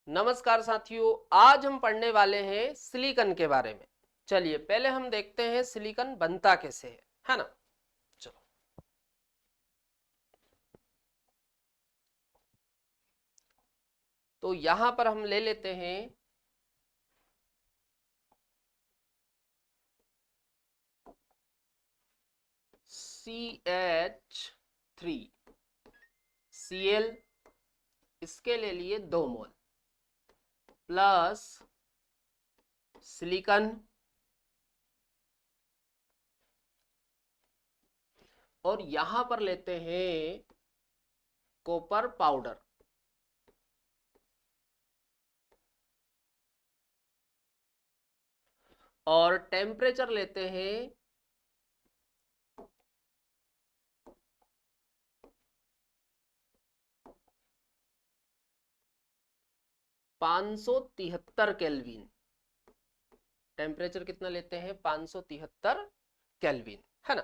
नमस्कार साथियों, आज हम पढ़ने वाले हैं सिलिकॉन के बारे में। चलिए पहले हम देखते हैं सिलिकॉन बनता कैसे है ना। चलो, तो यहां पर हम ले लेते हैं CH3 Cl, इसके ले लिए 2 मोल प्लस सिलिकॉन और यहां पर लेते हैं कॉपर पाउडर और टेम्परेचर लेते हैं 573 केल्विन। टेम्परेचर कितना लेते हैं? 573 केल्विन, है ना।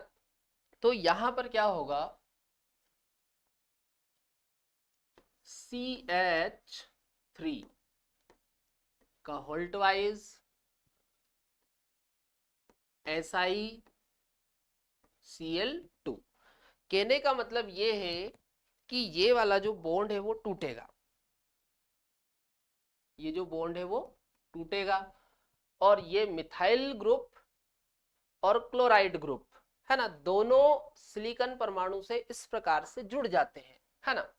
तो यहां पर क्या होगा, CH3 का होल्ट वाइज SiCl2। कहने का मतलब ये है कि ये वाला जो बॉन्ड है वो टूटेगा, ये जो बॉन्ड है वो टूटेगा और ये मिथाइल ग्रुप और क्लोराइड ग्रुप, है ना, दोनों सिलिकॉन परमाणु से इस प्रकार से जुड़ जाते हैं, है ना।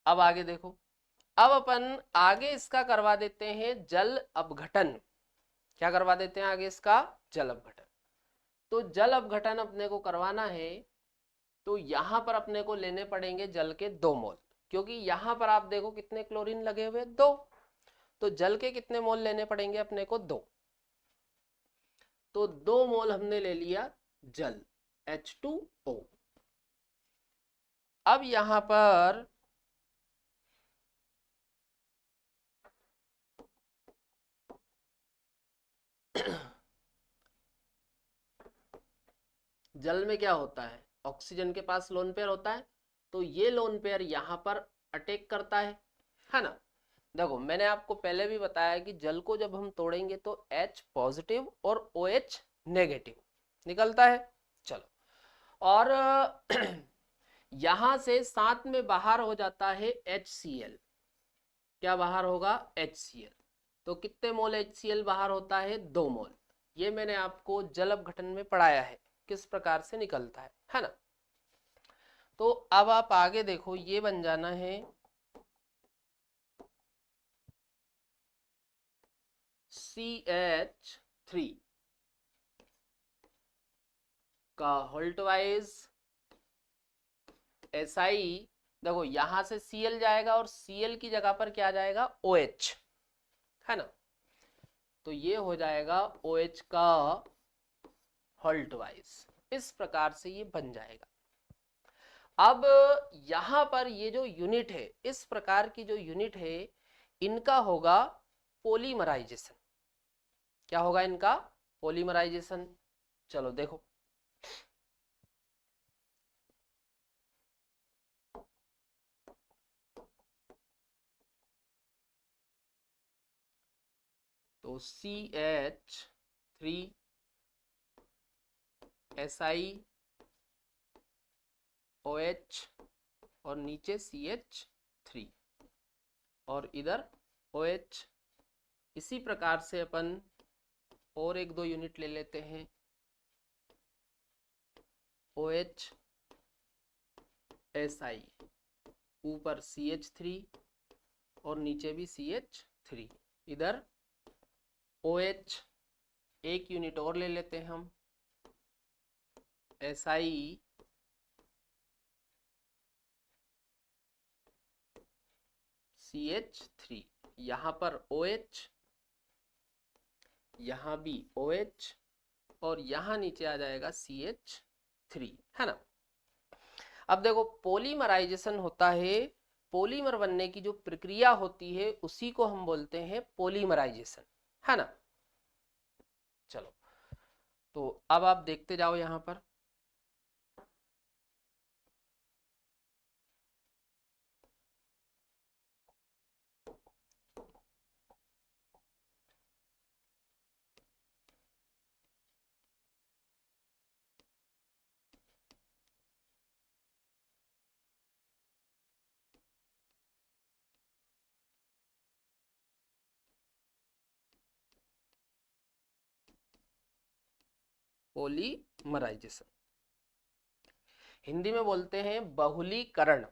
अब आगे देखो, अब अपन आगे इसका करवा देते हैं जल अपघटन। क्या करवा देते हैं आगे इसका? जल अपघटन। तो जल अपघटन अपने को करवाना है, तो यहां पर अपने को लेने पड़ेंगे जल के 2 मोल, क्योंकि यहां पर आप देखो कितने क्लोरीन लगे हुए? 2। तो जल के कितने मोल लेने पड़ेंगे अपने को? 2। तो 2 मोल हमने ले लिया जल H2O। अब यहां पर जल में क्या होता है? ऑक्सीजन के पास लोन पेयर होता है, तो ये लोन पेयर यहां पर अटैक करता है ना। देखो मैंने आपको पहले भी बताया कि जल को जब हम तोड़ेंगे तो H पॉजिटिव और OH नेगेटिव निकलता है। चलो, और यहां से साथ में बाहर हो जाता है HCl। क्या बाहर होगा? HCl। तो कितने मोल HCl बाहर होता है? 2 मोल। ये मैंने आपको जल अपघटन में पढ़ाया है किस प्रकार से निकलता है ना। तो अब आप आगे देखो, ये बन जाना है CH3 का होल्ट वाइज SI। देखो यहां से Cl जाएगा और Cl की जगह पर क्या जाएगा? OH, है ना। तो ये हो जाएगा OH का होल्ट वाइज, इस प्रकार से ये बन जाएगा। अब यहां पर ये जो यूनिट है, इस प्रकार की जो यूनिट है, इनका होगा पोलीमराइजेशन। क्या होगा इनका? पोलीमराइजेशन। चलो देखो, तो CH3 SiOH और नीचे CH3 और इधर OH। इसी प्रकार से अपन और एक दो यूनिट ले लेते हैं, OH SI, ऊपर CH3 और नीचे भी CH3, इधर OH। एक यूनिट और ले लेते हैं हम, SI CH3, यहां पर OH, यहां भी OH और यहां नीचे आ जाएगा CH3, है ना। अब देखो पोलीमराइजेशन होता है, पॉलीमर बनने की जो प्रक्रिया होती है उसी को हम बोलते हैं पॉलीमराइजेशन, है ना। चलो, तो अब आप देखते जाओ यहां पर, पॉलीमराइजेशन, हिंदी में बोलते हैं बहुलीकरण।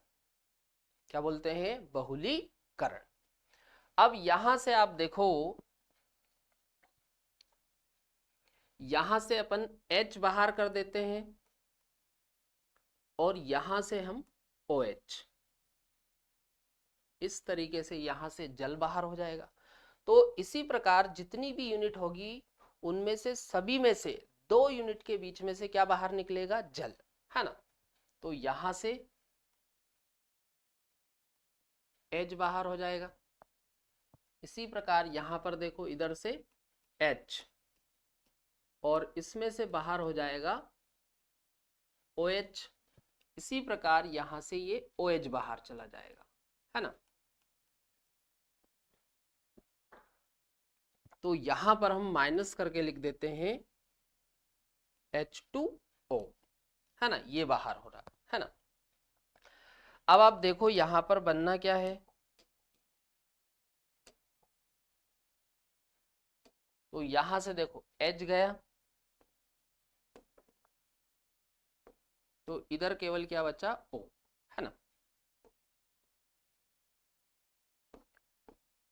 क्या बोलते हैं? बहुलीकरण। अब यहां से आप देखो, यहां से अपन H बाहर कर देते हैं और यहां से हम OH, इस तरीके से यहां से जल बाहर हो जाएगा। तो इसी प्रकार जितनी भी यूनिट होगी उनमें से सभी में से 2 यूनिट के बीच में से क्या बाहर निकलेगा? जल, है ना। तो यहां से H बाहर हो जाएगा। इसी प्रकार यहां पर देखो, इधर से H और इसमें से बाहर हो जाएगा OH। इसी प्रकार यहां से ये OH बाहर चला जाएगा, है ना। तो यहां पर हम माइनस करके लिख देते हैं H2O, है ना, ये बाहर हो रहा है ना। अब आप देखो यहां पर बनना क्या है, तो यहां से देखो H गया, तो इधर केवल क्या बचा? O, है ना।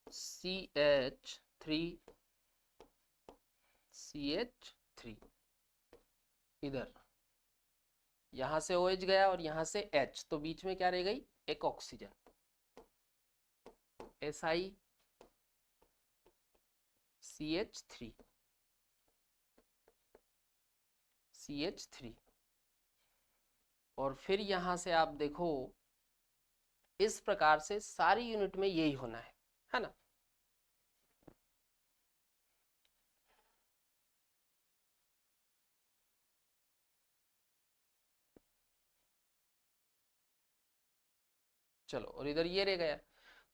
CH3 इधर, यहां से OH गया और यहां से H, तो बीच में क्या रह गई? एक ऑक्सीजन, CH3 और फिर यहां से आप देखो, इस प्रकार से सारी यूनिट में यही होना है ना। चलो, और इधर ये रह गया।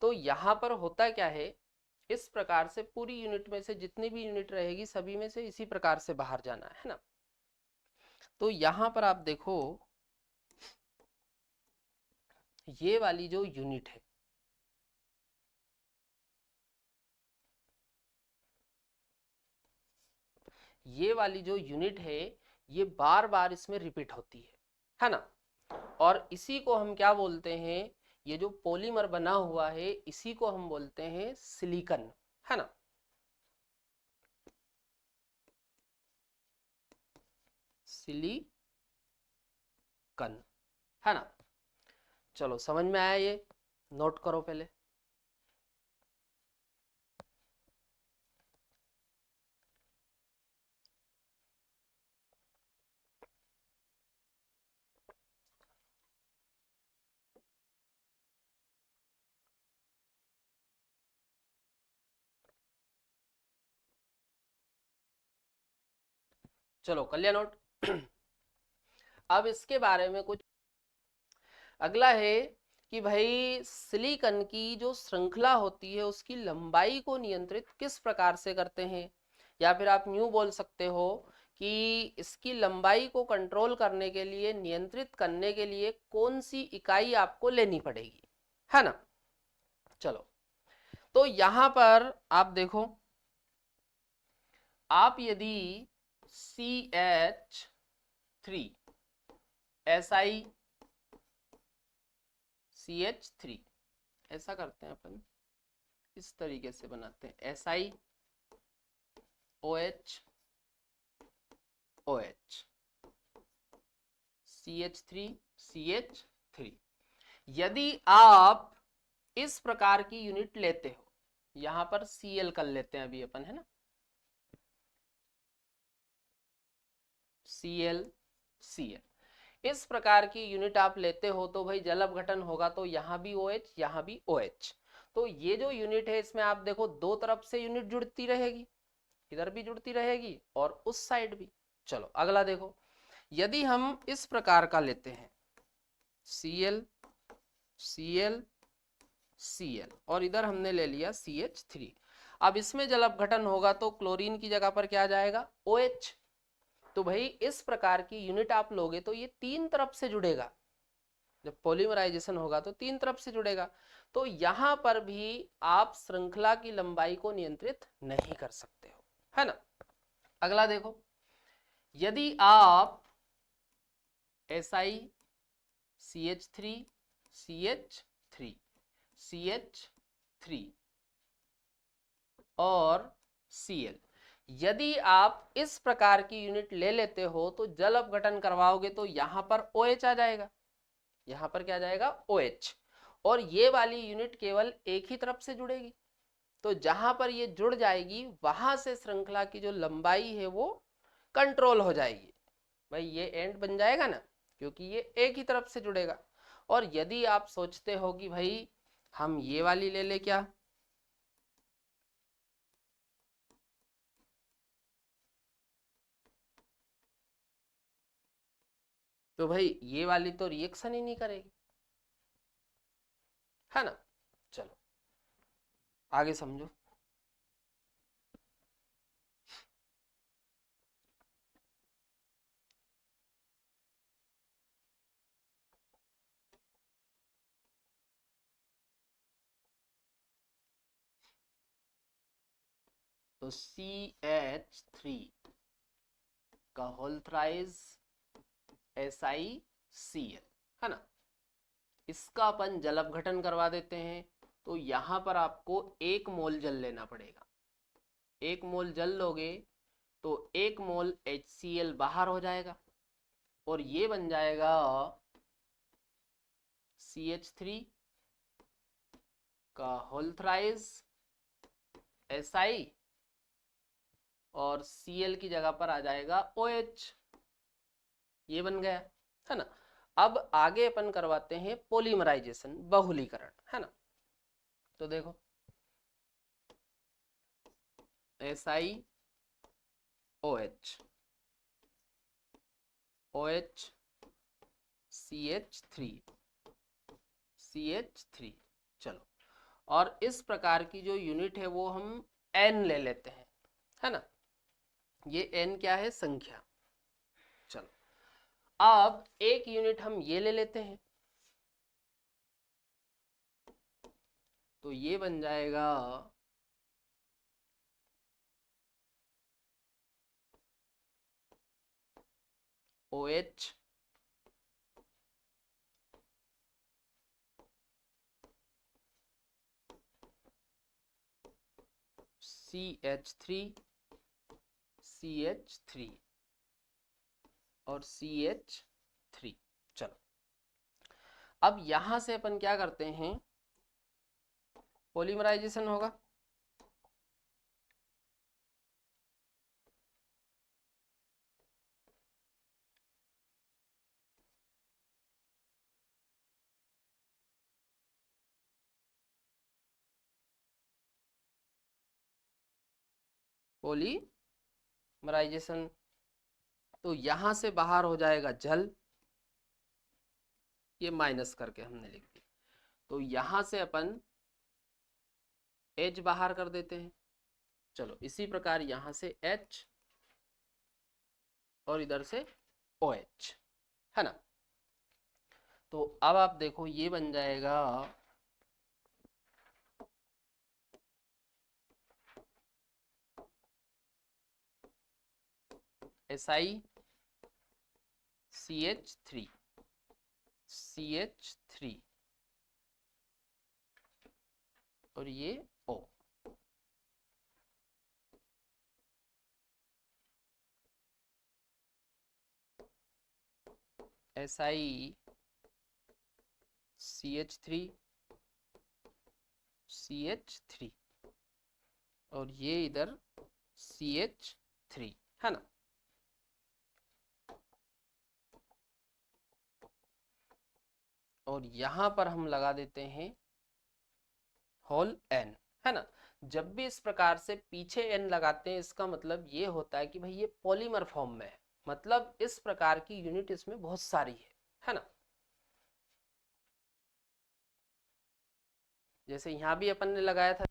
तो यहां पर होता क्या है, इस प्रकार से पूरी यूनिट में से जितनी भी यूनिट रहेगी सभी में से इसी प्रकार से बाहर जाना है ना। तो यहां पर आप देखो, ये वाली जो यूनिट है, ये वाली जो यूनिट है, ये बार बार इसमें रिपीट होती है ना। और इसी को हम क्या बोलते हैं? ये जो पॉलीमर बना हुआ है इसी को हम बोलते हैं सिलिकन, है ना। सिलिकन, है ना। चलो, समझ में आया? ये नोट करो पहले। चलो, कर लिया नोट? अब इसके बारे में कुछ अगला है कि भाई सिलिकॉन की जो श्रृंखला होती है उसकी लंबाई को नियंत्रित किस प्रकार से करते हैं, या फिर आप न्यू बोल सकते हो कि इसकी लंबाई को कंट्रोल करने के लिए, नियंत्रित करने के लिए कौन सी इकाई आपको लेनी पड़ेगी, है ना। चलो, तो यहां पर आप देखो, आप यदि CH3 SiCH3 ऐसा करते हैं अपन, इस तरीके से बनाते हैं SiOH OH CH3 यदि आप इस प्रकार की यूनिट लेते हो, यहां पर Cl कर लेते हैं अभी अपन, है ना, Cl इस प्रकार की यूनिट आप लेते हो तो भाई जल अपघटन होगा, तो यहां भी OH यहां भी OH। तो ये जो यूनिट है इसमें आप देखो दो तरफ से यूनिट जुड़ती रहेगी, इधर भी जुड़ती रहेगी और उस साइड भी। चलो, अगला देखो, यदि हम इस प्रकार का लेते हैं Cl Cl Cl और इधर हमने ले लिया CH3, अब इसमें जल अपघटन होगा तो क्लोरीन की जगह पर क्या आ जाएगा? OH। तो भाई इस प्रकार की यूनिट आप लोगे तो ये तीन तरफ से जुड़ेगा, जब पॉलीमराइजेशन होगा तो तीन तरफ से जुड़ेगा। तो यहां पर भी आप श्रृंखला की लंबाई को नियंत्रित नहीं कर सकते हो, है ना। अगला देखो, यदि आप SiCH3 CH3 CH3 और Cl, यदि आप इस प्रकार की यूनिट ले लेते हो तो जल अपघटन करवाओगे तो यहां पर OH आ जाएगा, यहां पर क्या जाएगा OH, और ये वाली यूनिट केवल एक ही तरफ से जुड़ेगी। तो जहां पर ये जुड़ जाएगी वहां से श्रृंखला की जो लंबाई है वो कंट्रोल हो जाएगी। भाई ये एंड बन जाएगा ना, क्योंकि ये एक ही तरफ से जुड़ेगा। और यदि आप सोचते हो कि भाई हम ये वाली ले ले क्या, तो भाई ये वाली तो रिएक्शन ही नहीं करेगी, है ना। चलो आगे समझो। तो CH3 का होल थ्राइस SiCl, है ना, इसका अपन जल अपघटन करवा देते हैं। तो यहां पर आपको 1 मोल जल लेना पड़ेगा। 1 मोल जल लोगे तो 1 मोल HCl बाहर हो जाएगा और ये बन जाएगा CH3 का होल थ्राइस Si, और Cl की जगह पर आ जाएगा OH। ये बन गया, है ना। अब आगे अपन करवाते हैं पॉलीमराइजेशन, बहुलीकरण, है ना। तो देखो SiOH OH CH3 चलो, और इस प्रकार की जो यूनिट है वो हम N ले लेते हैं, है ना। ये N क्या है, संख्या। चलो अब एक यूनिट हम ये ले लेते हैं, तो ये बन जाएगा OH CH3 CH3 और CH3। चलो अब यहां से अपन क्या करते हैं, पॉलीमराइजेशन होगा। पॉलीमराइजेशन, तो यहां से बाहर हो जाएगा जल, ये माइनस करके हमने लिख दिया। तो यहां से अपन H बाहर कर देते हैं। चलो इसी प्रकार यहां से H और इधर से OH, है ना। तो अब आप देखो ये बन जाएगा SiCH3 CH3 और ये O। SiCH3 CH3 और ये इधर CH3, है ना। और यहां पर हम लगा देते हैं होल N, है ना। जब भी इस प्रकार से पीछे N लगाते हैं इसका मतलब ये होता है कि भाई ये पॉलीमर फॉर्म में है, मतलब इस प्रकार की यूनिट इसमें बहुत सारी है ना। जैसे यहां भी अपन ने लगाया था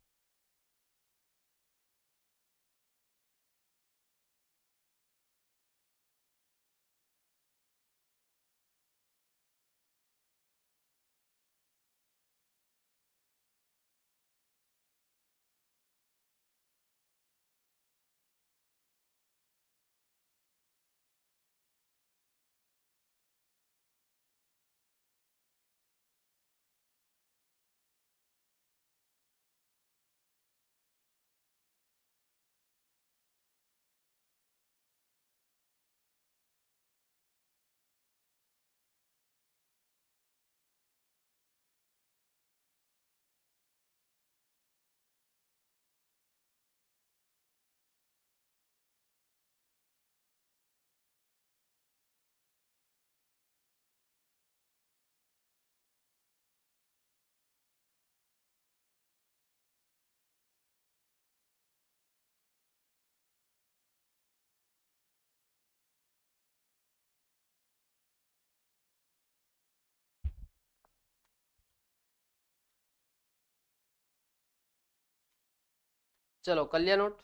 चलो कलिया नोट।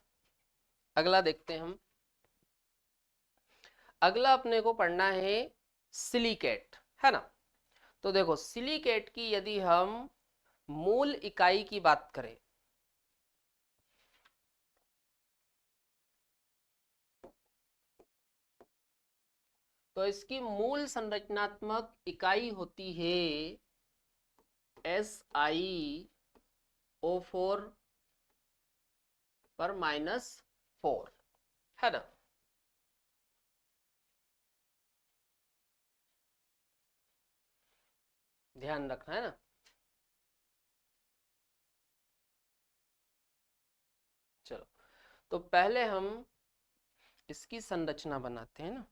अगला देखते हैं हम। अगला अपने को पढ़ना है सिलिकेट, है ना। तो देखो सिलिकेट की यदि हम मूल इकाई की बात करें, तो इसकी मूल संरचनात्मक इकाई होती है SiO4 पर -4, है ना। ध्यान रखना है ना। चलो तो पहले हम इसकी संरचना बनाते हैं ना।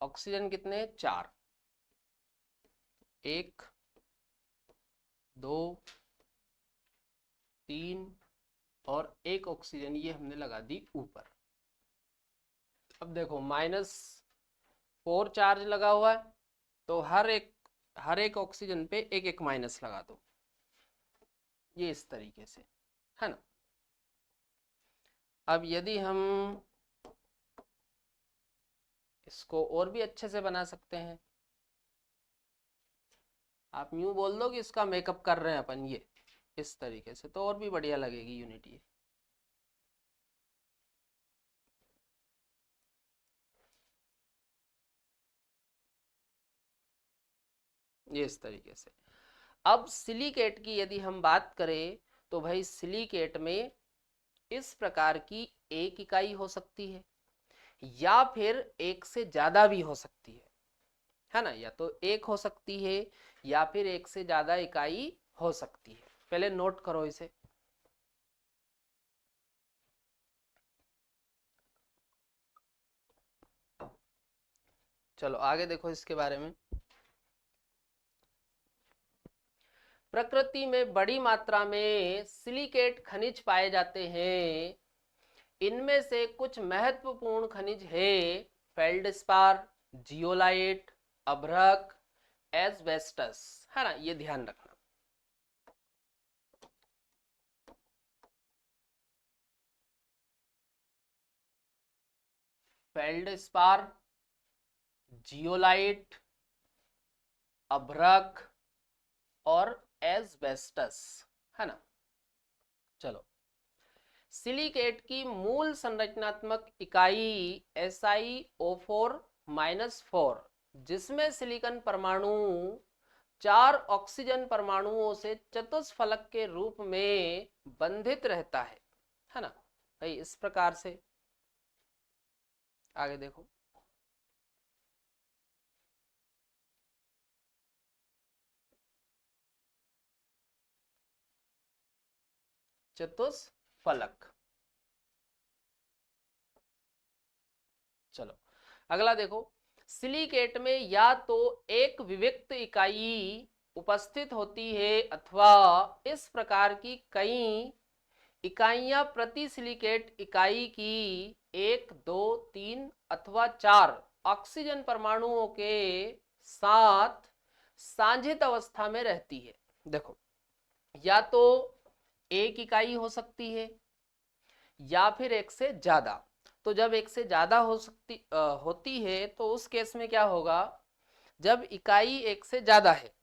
ऑक्सीजन कितने? 4, 1 2 3 और 1 ऑक्सीजन ये हमने लगा दी ऊपर। अब देखो -4 चार्ज लगा हुआ है, तो हर एक ऑक्सीजन पे एक एक माइनस लगा दो, ये इस तरीके से, है ना। अब यदि हम इसको और भी अच्छे से बना सकते हैं, आप यूं बोल दो कि इसका मेकअप कर रहे हैं अपन, ये इस तरीके से, तो और भी बढ़िया लगेगी यूनिट ये इस तरीके से। अब सिलिकेट की यदि हम बात करें, तो भाई सिलिकेट में इस प्रकार की एक इकाई हो सकती है, या फिर एक से ज्यादा भी हो सकती है ना। या तो एक हो सकती है या फिर एक से ज्यादा इकाई हो सकती है। पहले नोट करो इसे। चलो आगे देखो इसके बारे में। प्रकृति में बड़ी मात्रा में सिलिकेट खनिज पाए जाते हैं। इनमें से कुछ महत्वपूर्ण खनिज है फेल्डस्पार, जियोलाइट, अभ्रक, एस्बेस्टस, है ना। ये ध्यान रखना। फेल्डस्पार, जियोलाइट, अभ्रक और एस्बेस्टस, है ना। चलो सिलिकेट की मूल संरचनात्मक इकाई SiO4-4, जिसमें सिलिकॉन परमाणु 4 ऑक्सीजन परमाणुओं से चतुष्फलक के रूप में बंधित रहता है ना भाई। इस प्रकार से आगे देखो। चतुष्फलक। चलो अगला देखो। सिलिकेट में या तो एक विविक्त इकाई उपस्थित होती है, अथवा इस प्रकार की कई इकाइयां प्रति सिलिकेट इकाई की 1, 2, 3 अथवा 4 ऑक्सीजन परमाणुओं के साथ सांझित अवस्था में रहती है। देखो या तो एक इकाई हो सकती है या फिर एक से ज्यादा। तो जब एक से ज्यादा होती है तो उस केस में क्या होगा, जब इकाई एक से ज्यादा है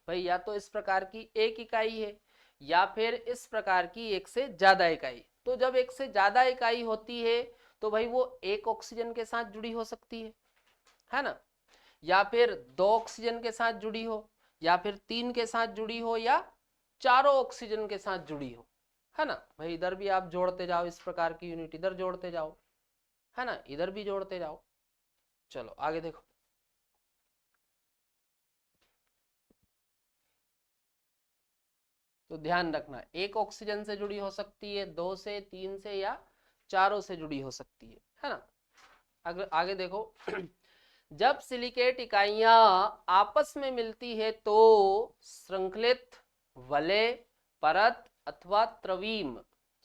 भाई, या तो इस प्रकार की एक इकाई है या फिर इस प्रकार की एक से ज्यादा इकाई। तो जब एक से ज्यादा इकाई होती है तो भाई वो एक ऑक्सीजन के साथ जुड़ी हो सकती है ना। या फिर 2 ऑक्सीजन के साथ जुड़ी हो, या फिर 3 के साथ जुड़ी हो, या चारों ऑक्सीजन के साथ जुड़ी हो, है ना भाई। इधर भी आप जोड़ते जाओ, इस प्रकार की यूनिट इधर जोड़ते जाओ, है ना, इधर भी जोड़ते जाओ। चलो आगे देखो। तो ध्यान रखना, एक ऑक्सीजन से जुड़ी हो सकती है, 2 से, 3 से, या चारों से जुड़ी हो सकती है ना। अगर आगे देखो। जब सिलिकेट इकाइयां आपस में मिलती है तो श्रृंखलित वलय, परत अथवा त्रवीम,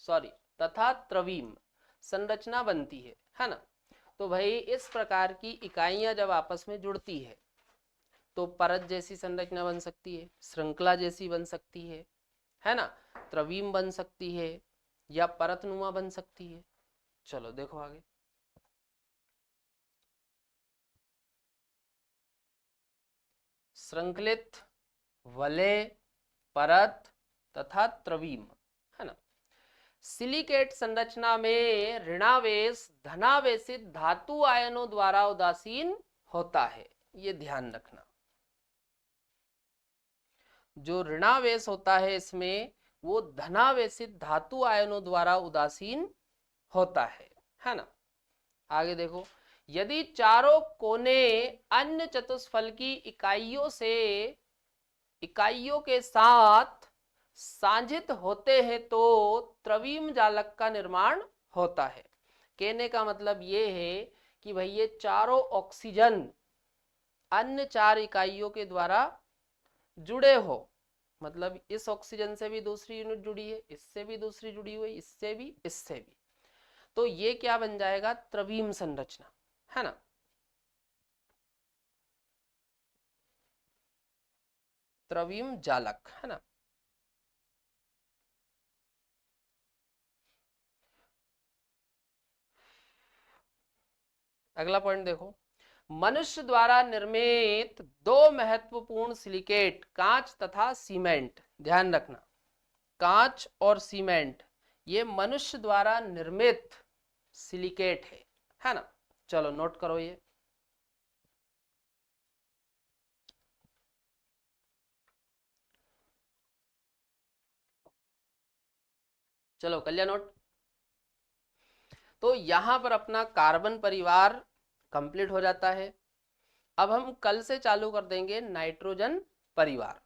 सॉरी तथा त्रवीम संरचना बनती है ना। तो भाई इस प्रकार की इकाइयां जब आपस में जुड़ती है तो परत जैसी संरचना बन सकती है, श्रृंखला जैसी बन सकती है ना, त्रवीम बन सकती है या परतनुमा बन सकती है। चलो देखो आगे। श्रृंखलित, वलय, परत तथा त्रवीम, है ना। सिलिकेट संरचना में ऋणावेश धनावेशित धातु आयनों द्वारा उदासीन होता है, ये ध्यान रखना। जो ऋणावेश होता है इसमें वो धनावेशित धातु आयनों द्वारा उदासीन होता है ना। आगे देखो, यदि चारों कोने अन्य चतुष्फल की इकाइयों के साथ सांझित होते हैं तो त्रवीम जालक का निर्माण होता है। कहने का मतलब ये है कि भाई ये चारों ऑक्सीजन अन्य चार इकाइयों के द्वारा जुड़े हो, मतलब इस ऑक्सीजन से भी दूसरी यूनिट जुड़ी है, इससे भी दूसरी जुड़ी हुई, इससे भी, इससे भी, तो ये क्या बन जाएगा, त्रवीम संरचना, है ना। त्रवीम जालक, है ना। अगला पॉइंट देखो, मनुष्य द्वारा निर्मित दो महत्वपूर्ण सिलिकेट कांच तथा सीमेंट, ध्यान रखना, कांच और सीमेंट ये मनुष्य द्वारा निर्मित सिलिकेट है ना। चलो नोट करो ये। चलो कर लिया नोट। तो यहां पर अपना कार्बन परिवार कंप्लीट हो जाता है। अब हम कल से चालू कर देंगे नाइट्रोजन परिवार।